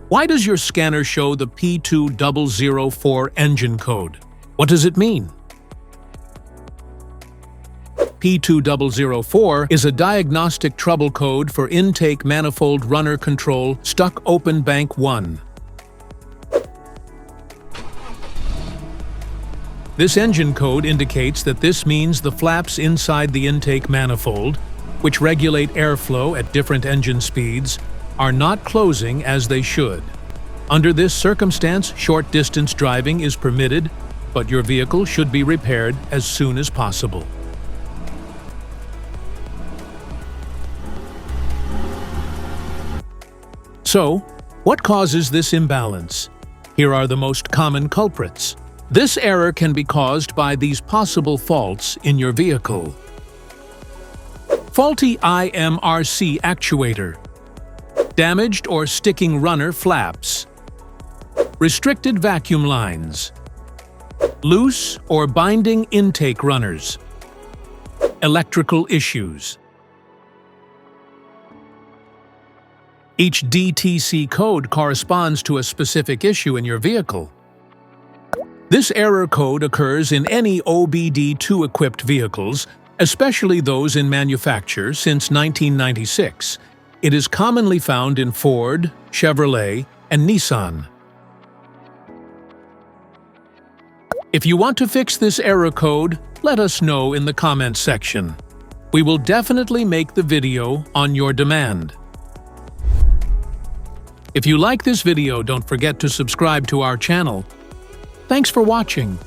Why does your scanner show the P2004 engine code? What does it mean? P2004 is a diagnostic trouble code for intake manifold runner control stuck open bank 1. This engine code indicates that this means the flaps inside the intake manifold, which regulate airflow at different engine speeds, are not closing as they should. Under this circumstance, short-distance driving is permitted, but your vehicle should be repaired as soon as possible. So, what causes this imbalance? Here are the most common culprits. This error can be caused by these possible faults in your vehicle. Faulty IMRC actuator. Damaged or sticking runner flaps. Restricted vacuum lines. Loose or binding intake runners. Electrical issues. Each DTC code corresponds to a specific issue in your vehicle. This error code occurs in any OBD2 equipped vehicles, especially those in manufacture since 1996. It is commonly found in Ford, Chevrolet, and Nissan. If you want to fix this error code, let us know in the comments section. We will definitely make the video on your demand. If you like this video, don't forget to subscribe to our channel. Thanks for watching.